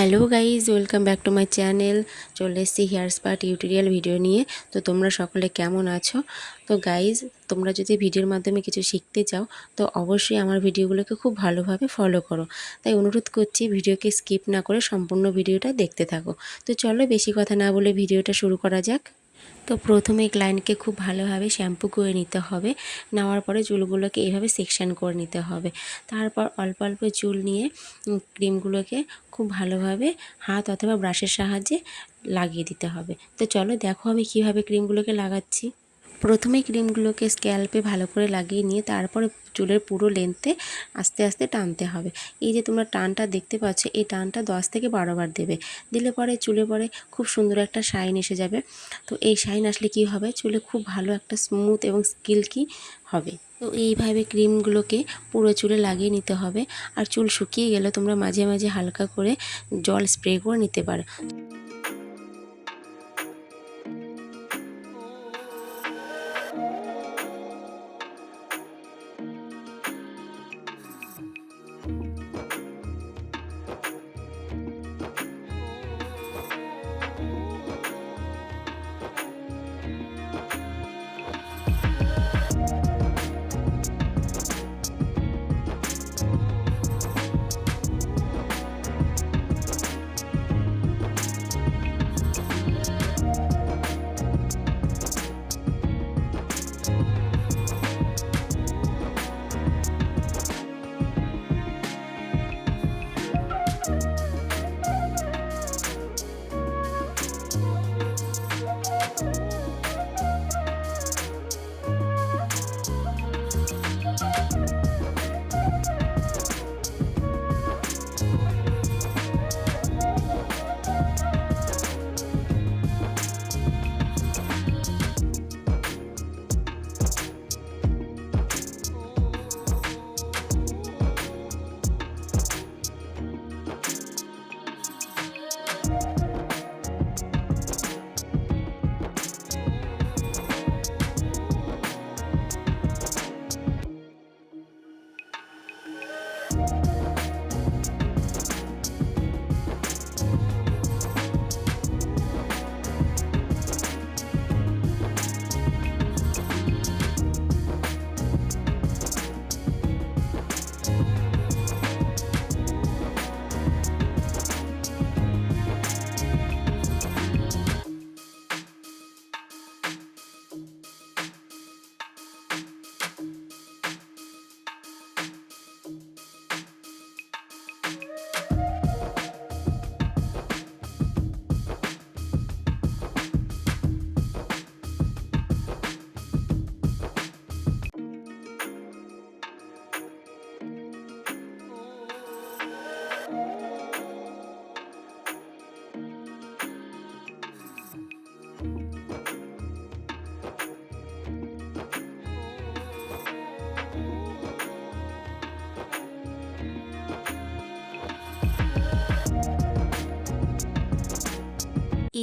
Hello guys, welcome back to my channel. চলে এসেছি hair spa tutorial video নিয়ে। তো তোমরা সকলে কেমন আছো? তো গাইজ, তোমরা যদি ভিডিওর মাধ্যমে কিছু শিখতে চাও তো অবশ্যই আমার ভিডিওগুলোকে খুব ভালোভাবে ফলো করো। তাই অনুরোধ করছি ভিডিওকে স্কিপ না করে সম্পূর্ণ ভিডিওটা দেখতে থাকো। তো চলো বেশি কথা না বলে ভিডিওটা শুরু করা যাক। তো প্রথমে ক্লায়েন্টকে খুব ভালোভাবে শ্যাম্পু করে নিতে হবে। নেওয়ার পরে চুলগুলোকে এইভাবে সেকশন করে নিতে হবে। তারপর অল্প অল্প চুল নিয়ে ক্রিমগুলোকে খুব ভালোভাবে হাত অথবা ব্রাশের সাহায্যে লাগিয়ে দিতে হবে। তো চলো দেখো আমি কিভাবে ক্রিমগুলোকে লাগাচ্ছি। প্রথমে ক্রিমগুলোকে স্ক্যাল্পে ভালো করে লাগিয়ে নিয়ে তারপরে চুলের পুরো লেন্থে আস্তে আস্তে টানতে হবে। এই যে তোমরা টানটা দেখতে পাচ্ছ, এই টানটা 10 থেকে 12 বার দেবে। দিলে পরে চুলে পরে খুব সুন্দর একটা শাইন এসে যাবে। তো এই শাইন আসলে কি হবে, চুলে খুব ভালো একটা স্মুথ এবং সিল্কি হবে। তো এইভাবে ক্রিমগুলোকে পুরো চুলে লাগিয়ে নিতে হবে। আর চুল শুকিয়ে গেলে তোমরা মাঝে মাঝে হালকা করে জল স্প্রে করে নিতে পারো।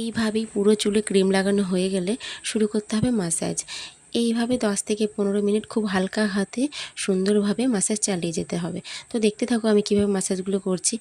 এইভাবেই পুরো চুলে ক্রিম লাগানো হয়ে গেলে শুরু করতে হবে ম্যাসাজ। এইভাবে 10 থেকে 15 মিনিট খুব হালকা হাতে সুন্দরভাবে ম্যাসাজ চালিয়ে যেতে হবে। তো দেখতে থাকো আমি কিভাবে ম্যাসাজগুলো করছি।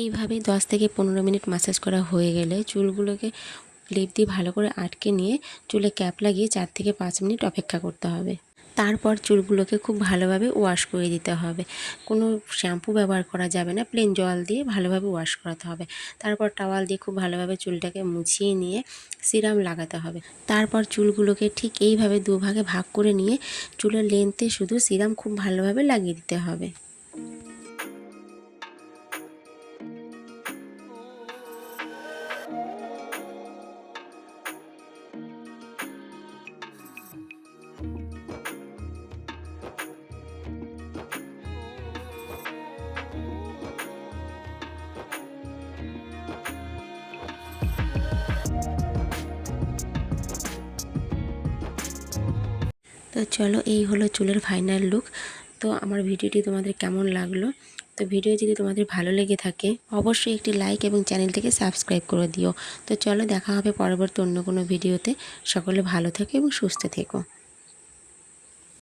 এইভাবে 10 থেকে 15 মিনিট ম্যাসাজ করা হয়ে গেলে চুলগুলোকে ক্লিপ দিয়ে ভালো করে আটকে নিয়ে চুলে ক্যাপ লাগিয়ে 4 থেকে 5 মিনিট অপেক্ষা করতে হবে। তারপর চুলগুলোকে খুব ভালোভাবে ওয়াশ করে দিতে হবে। কোনো শ্যাম্পু ব্যবহার করা যাবে না, প্লেন জল দিয়ে ভালোভাবে ওয়াশ করাতে হবে। তারপর টাওয়াল দিয়ে খুব ভালোভাবে চুলটাকে মুছিয়ে নিয়ে সিরাম লাগাতে হবে। তারপর চুলগুলোকে ঠিক এইভাবে দুভাগে ভাগ করে নিয়ে চুলের লেন্থে শুধু সিরাম খুব ভালোভাবে লাগিয়ে দিতে হবে। তো চলো, এই হলো চুলের ফাইনাল লুক। তো আমার ভিডিওটি তোমাদের কেমন লাগলো? তো ভিডিও যদি তোমাদের ভালো লেগে থাকে অবশ্যই একটি লাইক এবং চ্যানেলটিকে সাবস্ক্রাইব করে দিও। তো চলো, দেখা হবে পরবর্তী অন্য কোনো ভিডিওতে। সকলে ভালো থেকো এবং সুস্থ থেকো।